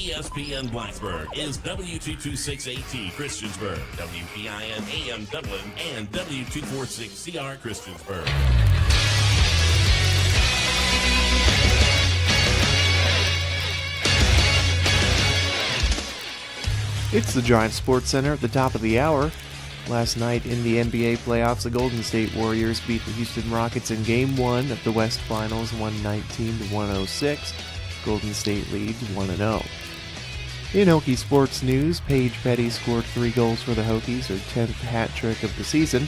ESPN Blacksburg is W226AT Christiansburg, WPIN AM Dublin, and W246CR Christiansburg. It's the Giant Sports Center at the top of the hour. Last night in the NBA playoffs, the Golden State Warriors beat the Houston Rockets in Game 1 of the West Finals, 119-106. Golden State leads 1-0. In Hokie sports news, Paige Petty scored 3 goals for the Hokies, her 10th hat trick of the season,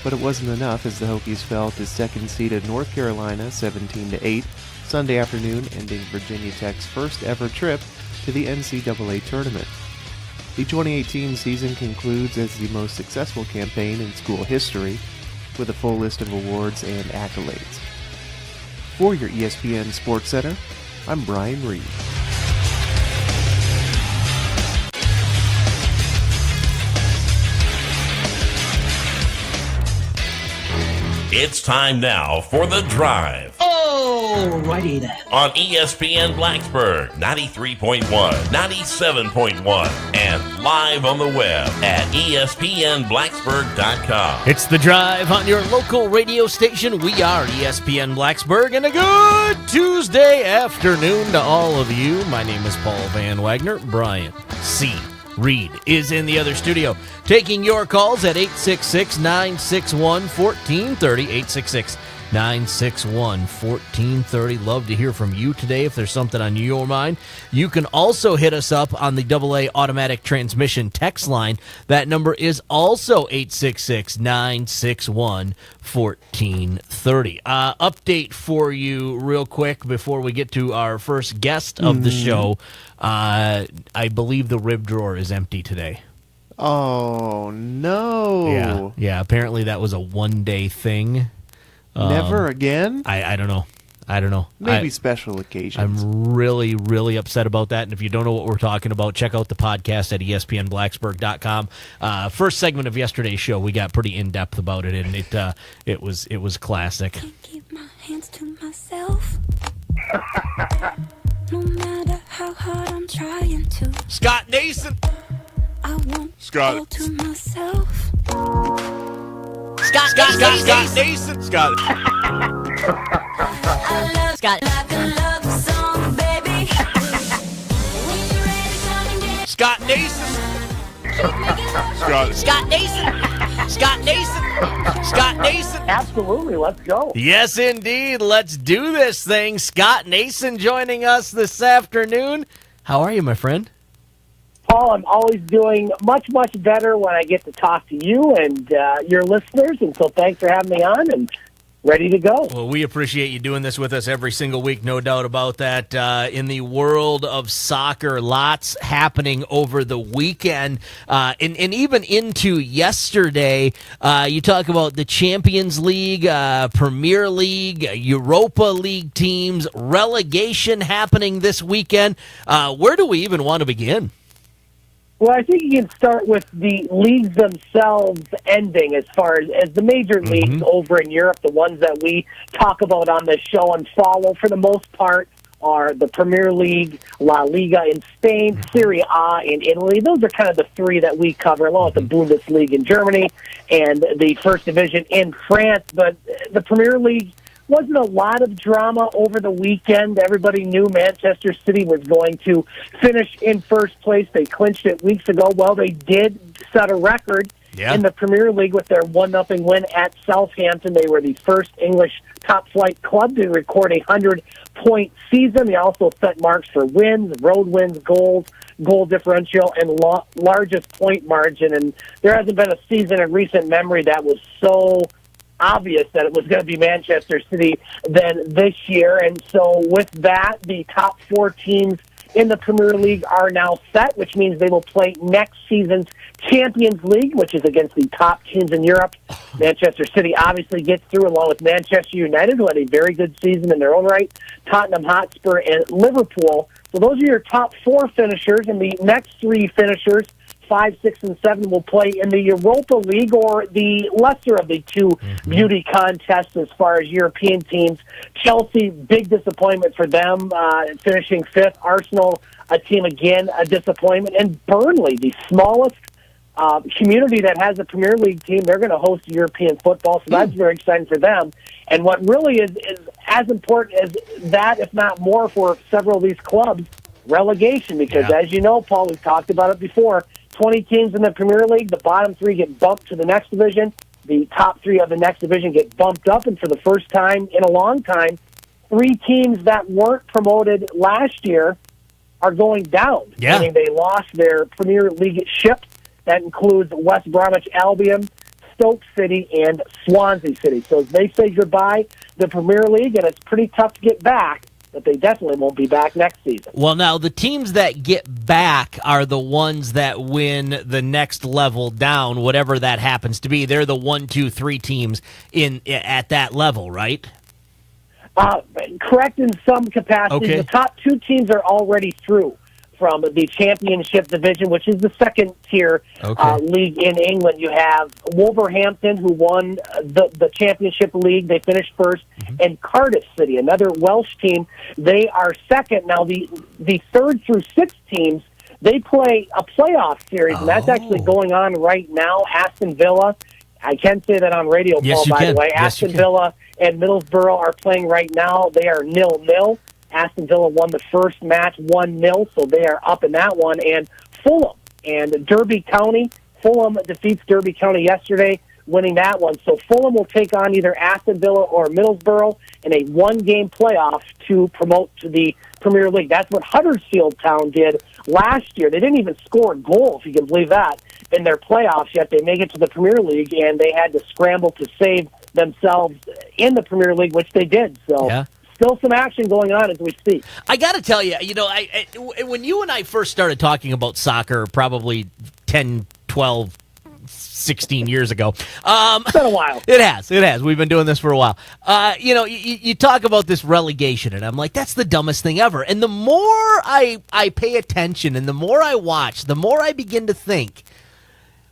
but it wasn't enough as the Hokies fell to second-seeded North Carolina 17-8 Sunday afternoon, ending Virginia Tech's first ever trip to the NCAA tournament. The 2018 season concludes as the most successful campaign in school history, with a full list of awards and accolades. For your ESPN Sports Center, I'm Brian Reed. It's time now for The Drive. Alrighty then. On ESPN Blacksburg, 93.1, 97.1, and live on the web at ESPNBlacksburg.com. It's The Drive on your local radio station. We are ESPN Blacksburg, and a good Tuesday afternoon to all of you. My name is Paul Van Wagner. Brian C. Reed is in the other studio, taking your calls at 866-961-1430, 866-961-1430. Love to hear from you today if there's something on your mind. You can also hit us up on the AA automatic transmission text line. That number is also 866-961-1430. Update for you real quick before we get to our first guest of the show. I believe the rib drawer is empty today. Oh, no. Yeah. Apparently that was a one-day thing. Never again? I don't know. Maybe special occasions. I'm really, really upset about that. And if you don't know what we're talking about, check out the podcast at ESPNBlacksburg.com. First segment of yesterday's show, we got pretty in-depth about it, and it was classic. Can't keep my hands to myself. No matter how hard I'm trying to. Scott Nason. I won't Scott. go to myself. Scott Nason. Scott. I love Scott like a love song, baby. When you're ready, come and get Scott Nason. Scott. Nason. Absolutely, let's go. Yes, indeed. Let's do this thing. Scott Nason joining us this afternoon. How are you, my friend? Paul, I'm always doing much, much better when I get to talk to you and your listeners, and so thanks for having me on, and ready to go. Well, we appreciate you doing this with us every single week, no doubt about that. In the world of soccer, lots happening over the weekend, and even into yesterday. You talk about the Champions League, Premier League, Europa League teams, relegation happening this weekend. Where do we even want to begin? Well, I think you can start with the leagues themselves ending as far as the major leagues over in Europe, the ones that we talk about on this show and follow for the most part are the Premier League, La Liga in Spain, Serie A in Italy. Those are kind of the three that we cover, along with the Bundesliga in Germany and the First Division in France. But the Premier League wasn't a lot of drama over the weekend. Everybody knew Manchester City was going to finish in first place. They clinched it weeks ago. Well, they did set a record in the Premier League with their 1-0 win at Southampton. They were the first English top-flight club to record a 100-point season. They also set marks for wins, road wins, goals, goal differential, and largest point margin. And there hasn't been a season in recent memory that was so obvious that it was going to be Manchester City than this year. And so with that, the top 4 teams in the Premier League are now set, which means they will play next season's Champions League, which is against the top teams in Europe. Manchester City obviously gets through, along with Manchester United, who had a very good season in their own right, Tottenham Hotspur, and Liverpool. So those are your top 4 finishers, and the next 3 finishers 5, 6, and 7 will play in the Europa League, or the lesser of the two beauty contests as far as European teams. Chelsea, big disappointment for them, finishing 5th. Arsenal, a team again, a disappointment. And Burnley, the smallest community that has a Premier League team, they're going to host European football, so that's very exciting for them. And what really is as important as that, if not more, for several of these clubs, relegation. Because as you know, Paul, we've talked about it before, 20 teams in the Premier League, the bottom 3 get bumped to the next division, the top 3 of the next division get bumped up, and for the first time in a long time, 3 teams that weren't promoted last year are going down. Yeah. Meaning they lost their Premier League ship. That includes West Bromwich Albion, Stoke City, and Swansea City. So as they say goodbye to the Premier League, and it's pretty tough to get back, but they definitely won't be back next season. Well, now, the teams that get back are the ones that win the next level down, whatever that happens to be. They're the 1, 2, 3 teams at that level, right? Correct in some capacity. Okay. The top 2 teams are already through from the championship division, which is the second tier league in England. You have Wolverhampton, who won the championship league. They finished first. And Cardiff City, another Welsh team, they are second. Now, the 3rd through 6th teams, they play a playoff series, and that's actually going on right now. Aston Villa, I can say that on radio, Yes, Paul, you by can. the way. Yes, you Aston can. Villa and Middlesbrough are playing right now. They are 0-0. Aston Villa won the first match 1-0, so they are up in that one. And Fulham and Derby County. Fulham defeats Derby County yesterday, winning that one. So Fulham will take on either Aston Villa or Middlesbrough in a 1-game playoff to promote to the Premier League. That's what Huddersfield Town did last year. They didn't even score a goal, if you can believe that, in their playoffs, yet they make it to the Premier League, and they had to scramble to save themselves in the Premier League, which they did. So. Yeah. Still some action going on as we speak. I got to tell you, I when you and I first started talking about soccer, probably 10, 12, 16 years ago. It's been a while. It has. We've been doing this for a while. You talk about this relegation, and I'm like, that's the dumbest thing ever. And the more I pay attention and the more I watch, the more I begin to think,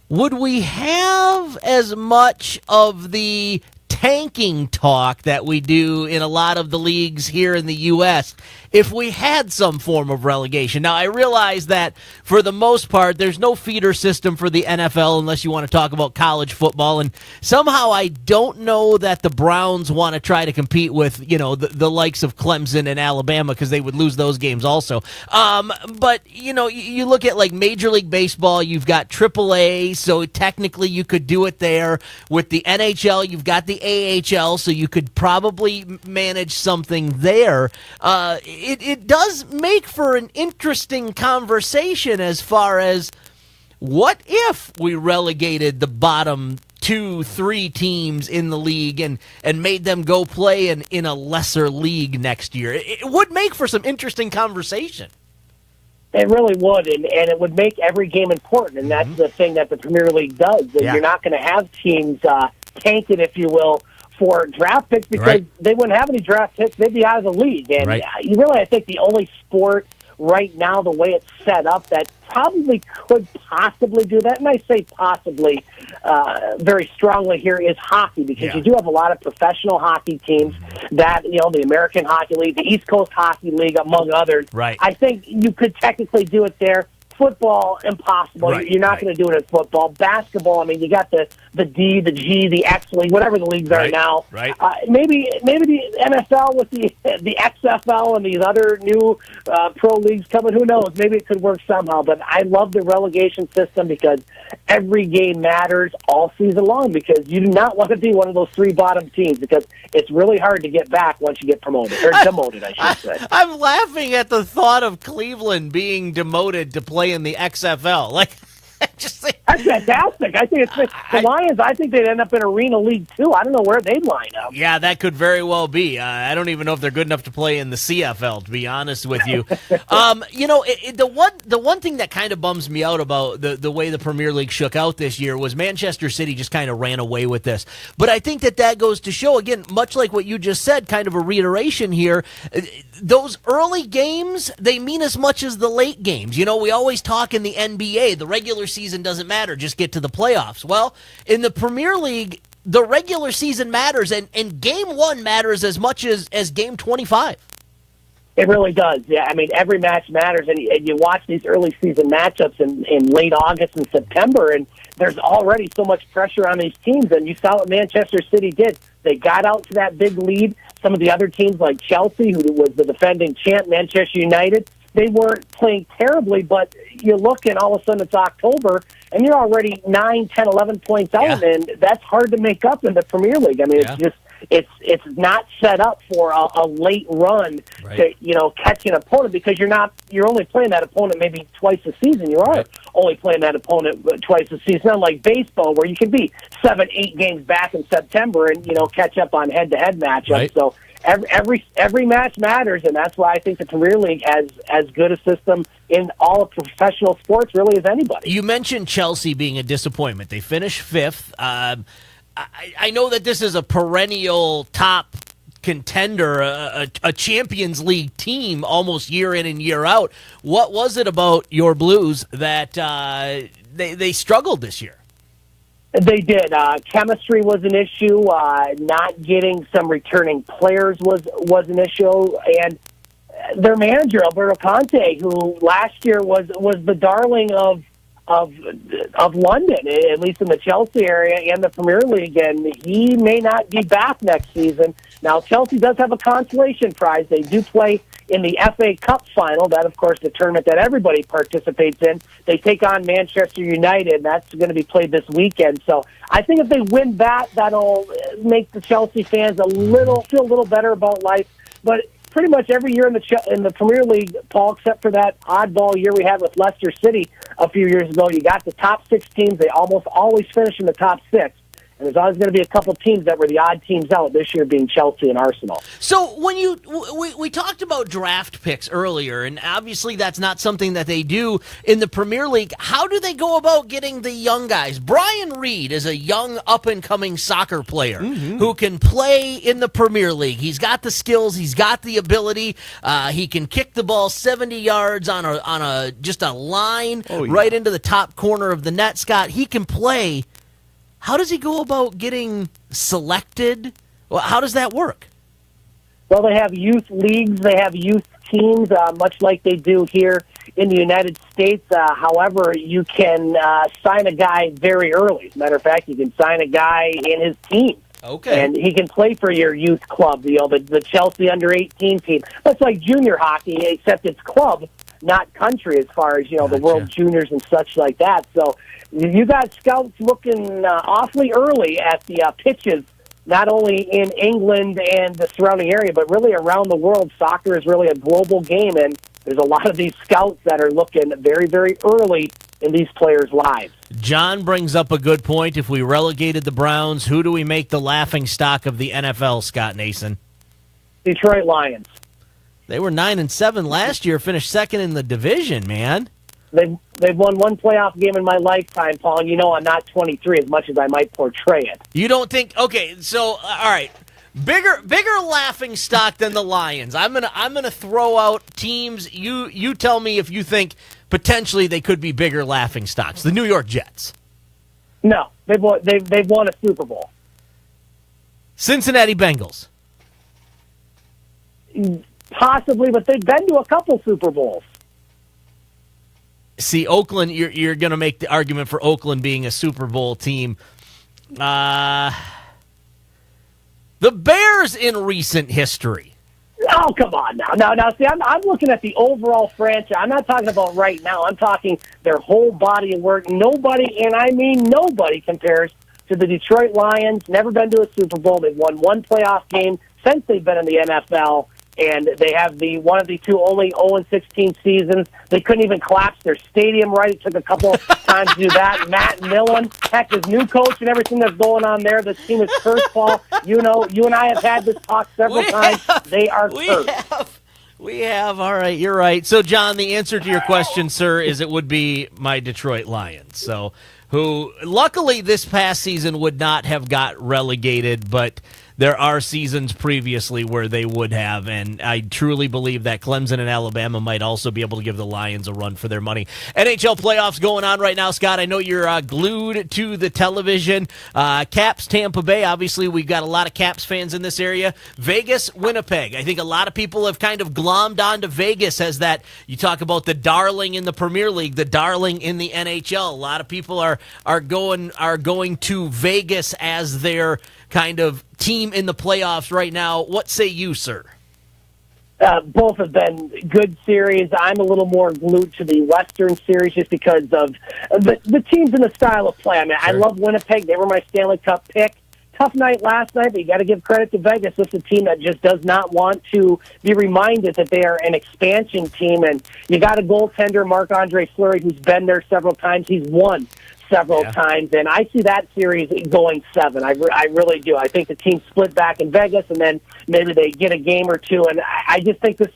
would we have as much of the tanking talk that we do in a lot of the leagues here in the U.S. if we had some form of relegation? Now, I realize that for the most part, there's no feeder system for the NFL unless you want to talk about college football, and somehow I don't know that the Browns want to try to compete with, the likes of Clemson and Alabama, because they would lose those games also. But, you look at like Major League Baseball, you've got AAA, so technically you could do it there. With the NHL, you've got the AHL, so you could probably manage something there. It does make for an interesting conversation as far as what if we relegated the bottom 2, 3 teams in the league and made them go play in a lesser league next year. It would make for some interesting conversation. It really would, and it would make every game important, and that's the thing that the Premier League does. That You're not going to have teams tanking, if you will, for draft picks, because they wouldn't have any draft picks. They'd be out of the league. And I think the only sport right now, the way it's set up, that probably could possibly do that, and I say possibly very strongly here, is hockey, because you do have a lot of professional hockey teams that, the American Hockey League, the East Coast Hockey League, among others. Right. I think you could technically do it there. Football, impossible. You're not going to do it in football. Basketball, you got the D, the G, the X League, whatever the leagues are now. Right. Maybe the NFL with the XFL and these other new pro leagues coming. Who knows? Maybe it could work somehow. But I love the relegation system because every game matters all season long, because you do not want to be one of those 3 bottom teams, because it's really hard to get back once you get promoted, or demoted, I should say. I'm laughing at the thought of Cleveland being demoted to play in the XFL. That's fantastic. I think it's the Lions. I think they'd end up in Arena League too. I don't know where they'd line up. Yeah, that could very well be. I don't even know if they're good enough to play in the CFL, to be honest with you. The one thing that kind of bums me out about the way the Premier League shook out this year was Manchester City just kind of ran away with this. But I think that goes to show, again, much like what you just said, kind of a reiteration here, those early games, they mean as much as the late games. We always talk in the NBA, the regular regular season doesn't matter. Just get to the playoffs. Well, in the Premier League, the regular season matters, and game 1 matters as much as game 25. It really does. Yeah, I mean, every match matters, and you watch these early season matchups in late August and September, and there's already so much pressure on these teams, and you saw what Manchester City did. They got out to that big lead. Some of the other teams like Chelsea, who was the defending champ, Manchester United, they weren't playing terribly, but you look and all of a sudden it's October, and you're already 9, 10, 11 points out, and that's hard to make up in the Premier League. I mean, it's just it's not set up for a late run to catch an opponent, because you're only playing that opponent maybe twice a season. You are only playing that opponent twice a season. Not like baseball where you can be 7, 8 games back in September and catch up on head-to-head matchups. Right. So every match matters, and that's why I think the Premier League has as good a system in all of professional sports really as anybody. You mentioned Chelsea being a disappointment. They finished 5th. I know that this is a perennial top contender, a Champions League team almost year in and year out. What was it about your Blues that they struggled this year? They did. Chemistry was an issue. Not getting some returning players was an issue, and their manager Alberto Conte, who last year was the darling of London, at least in the Chelsea area and the Premier League, and he may not be back next season. Now, Chelsea does have a consolation prize. They do play in the FA Cup final. That, of course, the tournament that everybody participates in. They take on Manchester United, and that's going to be played this weekend. So I think if they win that, that'll make the Chelsea fans feel a little better about life. But pretty much every year in the Premier League, Paul, except for that oddball year we had with Leicester City a few years ago, you got the top 6 teams. They almost always finish in the top 6. And there's always going to be a couple teams that were the odd teams out, this year being Chelsea and Arsenal. So when we talked about draft picks earlier, and obviously that's not something that they do in the Premier League, how do they go about getting the young guys? Brian Reed is a young, up-and-coming soccer player who can play in the Premier League. He's got the skills. He's got the ability. He can kick the ball 70 yards on a just a line right into the top corner of the net, Scott. He can play. How does he go about getting selected? Well, how does that work? Well, they have youth leagues. They have youth teams, much like they do here in the United States. However, you can sign a guy very early. As a matter of fact, you can sign a guy in his team. Okay. And he can play for your youth club, the Chelsea under-18 team. That's like junior hockey, except it's club, not country, as far as, the World Juniors and such like that. So you got scouts looking awfully early at the pitches, not only in England and the surrounding area, but really around the world. Soccer is really a global game, and there's a lot of these scouts that are looking very, very early in these players' lives. John brings up a good point. If we relegated the Browns, who do we make the laughingstock of the NFL, Scott Nason? Detroit Lions. They were 9-7 last year, finished second in the division, man. They've won one playoff game in my lifetime, Paul, and I'm not 23 as much as I might portray it. You don't think? Okay, so all right, bigger laughing stock than the Lions. I'm gonna throw out teams. You tell me if you think potentially they could be bigger laughing stocks. The New York Jets. No, they've won a Super Bowl. Cincinnati Bengals. Possibly, but they've been to a couple Super Bowls. See, Oakland, you're going to make the argument for Oakland being a Super Bowl team. The Bears in recent history. Oh, come on now. Now, see, I'm looking at the overall franchise. I'm not talking about right now. I'm talking their whole body of work. Nobody, and I mean nobody, compares to the Detroit Lions. Never been to a Super Bowl. They've won one playoff game since they've been in the NFL. And they have one of the two only 0-16 seasons. They couldn't even collapse their stadium right. It took a couple of times to do that. Matt Millen, heck, his new coach and everything that's going on there. This team is cursed, Paul. You and I have had this talk several times. They are cursed. We have. All right, you're right. So, John, the answer to your question, sir, is it would be my Detroit Lions. So, who luckily this past season would not have got relegated, but there are seasons previously where they would have, and I truly believe that Clemson and Alabama might also be able to give the Lions a run for their money. NHL playoffs going on right now, Scott. I know you're glued to the television. Caps, Tampa Bay. Obviously, we've got a lot of Caps fans in this area. Vegas, Winnipeg. I think a lot of people have kind of glommed onto Vegas as that. You talk about the darling in the Premier League, the darling in the NHL. A lot of people are going to Vegas as their kind of team in the playoffs right now. What say you, sir? Both have been good series. I'm a little more glued to the Western series just because of the teams and the style of play. I mean, I love Winnipeg. They were my Stanley Cup pick. Tough night last night, but you got to give credit to Vegas. This is a team that just does not want to be reminded that they are an expansion team. And you got a goaltender, Marc-Andre Fleury, who's been there several times. He's won several times, and I see that series going 7. I really do. I think the team split back in Vegas, and then maybe they get a game or two. And I just think this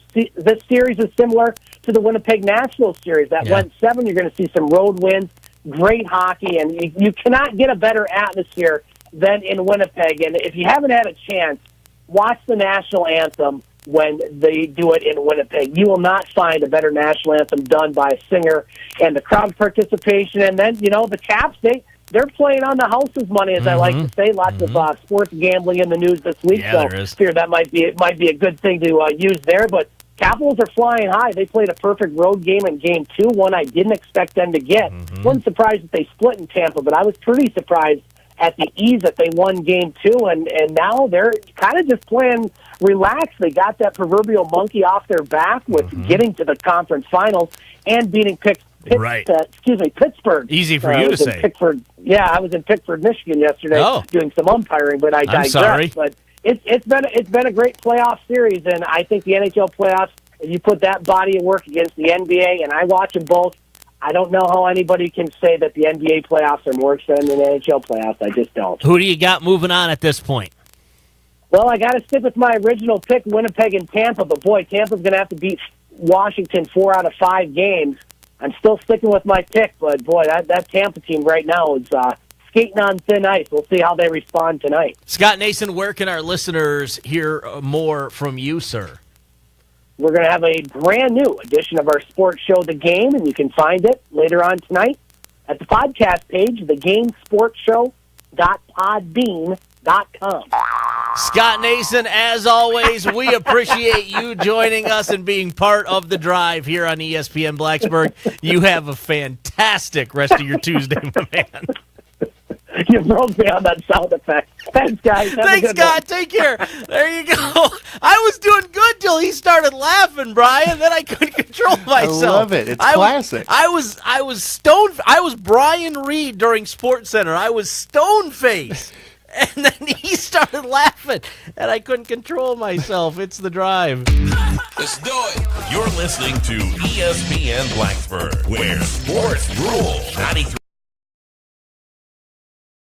series is similar to the Winnipeg Nationals series that went 7. You're going to see some road wins, great hockey, and you cannot get a better atmosphere than in Winnipeg. And if you haven't had a chance, watch the national anthem when they do it in Winnipeg. You will not find a better national anthem done by a singer, and the crowd participation. And then, the Caps, they're playing on the house's money, as I like to say. Lots of sports gambling in the news this week. Yeah, so there is. Here, that might be a good thing to use there. But Capitals are flying high. They played a perfect road game in Game 2, one I didn't expect them to get. Wasn't surprised that they split in Tampa, but I was pretty surprised at the ease that they won Game 2, and now they're kind of just playing relaxed. They got that proverbial monkey off their back with getting to the conference finals and beating Pittsburgh. Easy for you to say. Pickford. Yeah, I was in Pickford, Michigan yesterday doing some umpiring, but I digress. Sorry. But it's been a great playoff series, and I think the NHL playoffs, if you put that body of work against the NBA, and I watch them both, I don't know how anybody can say that the NBA playoffs are more exciting than the NHL playoffs. I just don't. Who do you got moving on at this point? Well, I got to stick with my original pick, Winnipeg and Tampa. But, boy, Tampa's going to have to beat Washington 4 out of 5 games. I'm still sticking with my pick, but, boy, that Tampa team right now is skating on thin ice. We'll see how they respond tonight. Scott Nason, where can our listeners hear more from you, sir? We're going to have a brand new edition of our sports show, The Game, and you can find it later on tonight at the podcast page, thegamesportshow.podbean.com. Scott Nason, as always, we appreciate you joining us and being part of the drive here on ESPN Blacksburg. You have a fantastic rest of your Tuesday, my man. You broke me on that sound effect. Thanks, guys. Thanks, Scott. Take care. There you go. I was doing good till he started laughing, Brian. Then I couldn't control myself. I love it. It's classic. I was stone. I was Brian Reed during Sports Center. I was stone faced, and then he started laughing, and I couldn't control myself. It's the drive. Let's do it. You're listening to ESPN Blacksburg, where sports rule. 93.